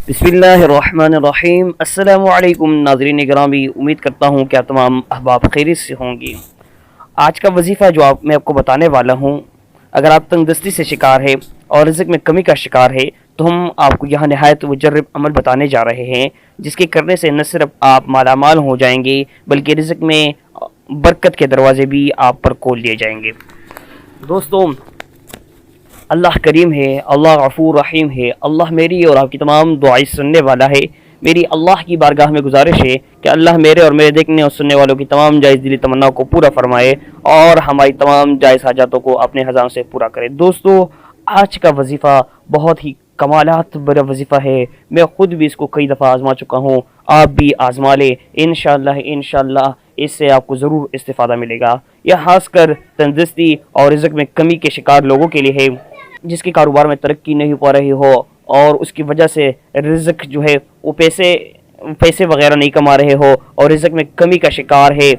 बिस्मिल्लाहिर्रहमानिर्रहीम। अस्सलामु अलैकुम नाज़रीन ग्रामी, उम्मीद करता हूँ कि आप तमाम अहबाब खैरियत से होंगी। आज का वजीफ़ा जो मैं आपको बताने वाला हूँ, अगर आप तंगदस्ती से शिकार है और रिज़्क़ में कमी का शिकार है तो हम आपको यहाँ नहायत मुजर्रब अमल बताने जा रहे हैं, जिसके करने से न सिर्फ आप मालामाल हो जाएंगे बल्कि रिज़्क़ में बरकत के दरवाज़े भी आप पर खोल दिए जाएंगे। दोस्तों, अल्लाह करीम है, अल्लाह गफूर रहीम है। अल्लाह मेरी और आपकी तमाम दुआएं सुनने वाला है। मेरी अल्लाह की बारगाह में गुजारिश है कि अल्लाह मेरे और मेरे देखने और सुनने वालों की तमाम जायज़ दिली तमन्नाओं को पूरा फरमाए और हमारी तमाम जायज़ हाजातों को अपने ख़ज़ानों से पूरा करे। दोस्तों, आज का वजीफ़ा बहुत ही कमालात बड़ा वजीफ़ा है। मैं ख़ुद भी इसको कई दफ़ा आज़मा चुका हूँ, आप भी आज़मा लें। इंशाअल्लाह इससे आपको ज़रूर इस्तिफ़ादा मिलेगा। यह खासकर तंदुरुस्ती और रिज़्क़ में कमी के शिकार लोगों के लिए है, जिसके कारोबार में तरक्की नहीं पा रही हो और उसकी वजह से रिज़्क़ जो है वो पैसे वगैरह नहीं कमा रहे हो और रिज़्क़ में कमी का शिकार है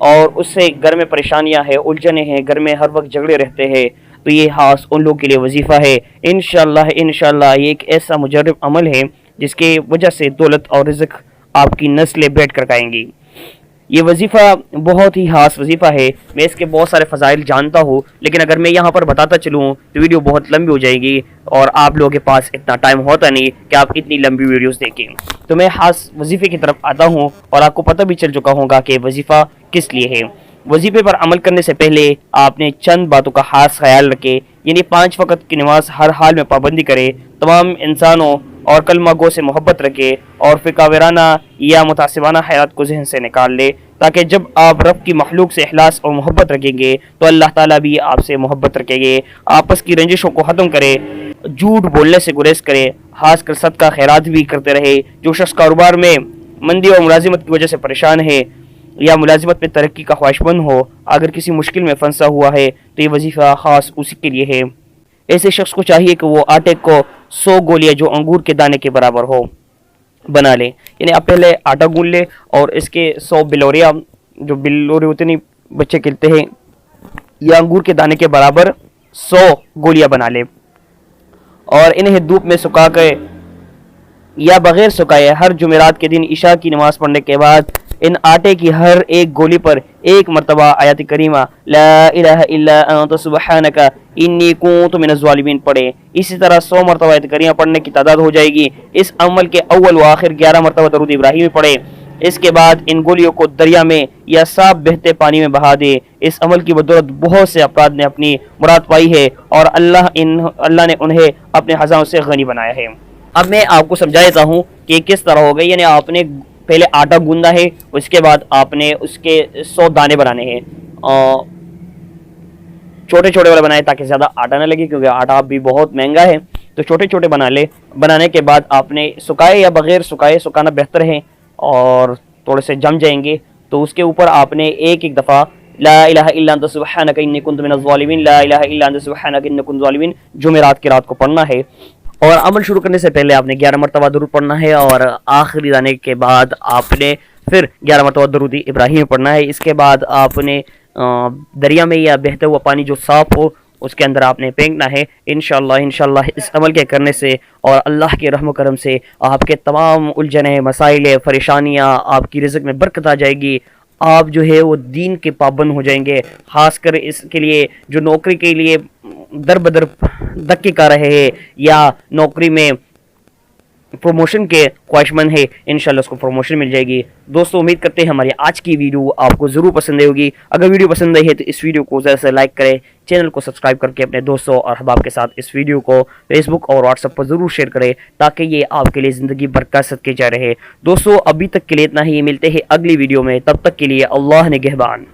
और उससे घर में परेशानियां हैं, उलझने हैं, घर में हर वक्त झगड़े रहते हैं। तो ये खास उन लोगों के लिए वजीफ़ा है। इंशाअल्लाह ये एक ऐसा मुजर्रब अमल है जिसके वजह से दौलत और रिज़्क़ आपकी नस्लें बैठ कर खाएंगी। ये वजीफ़ा बहुत ही खास वजीफ़ा है। मैं इसके बहुत सारे फ़ज़ाइल जानता हूँ, लेकिन अगर मैं यहाँ पर बताता चलूँ तो वीडियो बहुत लंबी हो जाएगी और आप लोगों के पास इतना टाइम होता नहीं कि आप इतनी लंबी वीडियोस देखें। तो मैं खास वजीफ़े की तरफ आता हूँ और आपको पता भी चल चुका होगा कि वजीफ़ा किस लिए है। वजीफ़े पर अमल करने से पहले आपने चंद बातों का खास ख्याल रखें, यानी 5 वक़्त की नमाज हर हाल में पाबंदी करे, तमाम इंसानों और कलमा गो से मोहब्बत रखे और फ़िकावराना या मुतासिबाना हयात को जहन से निकाल ले, ताकि जब आप रब की मखलूक से इखलास और मोहब्बत रखेंगे तो अल्लाह ताला भी आपसे मोहब्बत रखेंगे। आपस की रंजिशों को ख़त्म करे, झूठ बोलने से गुरेज करे, खास कर सदका खैरात भी करते रहे। जो शख्स कारोबार में मंदी और मुलाजिमत की वजह से परेशान है या मुलाजिमत में तरक्की का ख्वाहिशमंद हो, अगर किसी मुश्किल में फंसा हुआ है तो ये वजीफ़ा ख़ास उसी के लिए है। ऐसे शख्स को चाहिए कि वो आटे को 100 गोलियाँ जो अंगूर के दाने के बराबर हो बना ले, यानी आप पहले आटा गूंद ले और इसके 100 बिलोरिया, जो बिलोरी होते नहीं बच्चे खेलते हैं, या अंगूर के दाने के बराबर 100 गोलियां बना ले और इन्हें धूप में सुखा कर या बगैर सुखाए हर जुमेरात के दिन इशा की नमाज पढ़ने के बाद इन आटे की हर एक गोली पर एक मरतबा आयत करीमा ला इलाहा इल्ला अंत सुब्हानका इन्नी कुन्तु मिनज़ ज़ालिमीन पढ़े। इसी तरह 100 मरतबा आयत करीमा पढ़ने की तादाद हो जाएगी। इस अमल के अव्वल व आखिर 11 मरतबा दरूद इब्राहिमी पढ़े। इसके बाद इन गोलियों को दरिया में या साफ बहते पानी में बहा दे। इस अमल की बदौलत बहुत से अफराद ने अपनी मुराद पाई है और अल्लाह ने उन्हें अपने खजानों से गनी बनाया है। अब मैं आपको समझा देता हूँ कि किस तरह हो गई। यानी आपने पहले आटा गूंदा है, उसके बाद आपने उसके 100 दाने बनाने हैं, छोटे छोटे वाले बनाए ताकि ज़्यादा आटा ना लगे, क्योंकि आटा भी बहुत महंगा है। तो छोटे छोटे बना ले। बनाने के बाद आपने सुखाए या बगैर सुखाए, सुखाना बेहतर है और थोड़े से जम जाएंगे, तो उसके ऊपर आपने एक एक दफ़ा ला इलाहा इल्ला अंत सुब्हानका इन्नी कुन्तु मिनज़ ज़ालिमीन, ला इलाहा इल्ला अंत सुब्हानका इन्नी कुन्तु ज़ालिमीन जुमेरात की रात को पढ़ना है। और अमल शुरू करने से पहले आपने 11 मरतबा दरूद पढ़ना है और आखिरी दाने के बाद आपने फिर 11 मरतबा दरूद इब्राहिम पढ़ना है। इसके बाद आपने दरिया में या बहता हुआ पानी जो साफ़ हो उसके अंदर आपने फेंकना है। इंशाअल्लाह इस अमल के करने से और अल्लाह के रहम करम से आपके तमाम उलझने, मसाइल, परेशानियाँ, आपकी रिज़्क़ में बरकत आ जाएगी। आप जो है वो दीन के पाबंद हो जाएंगे। ख़ासकर इसके लिए जो नौकरी के लिए दर बदर धक्के कर रहे हैं या नौकरी में प्रमोशन के ख्वाहिशमंद है, इंशाल्लाह उसको प्रमोशन मिल जाएगी। दोस्तों, उम्मीद करते हैं हमारी आज की वीडियो आपको ज़रूर पसंद आई होगी। अगर वीडियो पसंद आई है तो इस वीडियो को ज़्यादा से लाइक करें, चैनल को सब्सक्राइब करके अपने दोस्तों और अहबाब के साथ इस वीडियो को फेसबुक और व्हाट्सएप पर ज़रूर शेयर करें, ताकि ये आपके लिए ज़िंदगी बरकत के जा रहे। दोस्तों, अभी तक के लिए इतना ही। मिलते हैं अगली वीडियो में, तब तक के लिए अल्लाह निगहबान।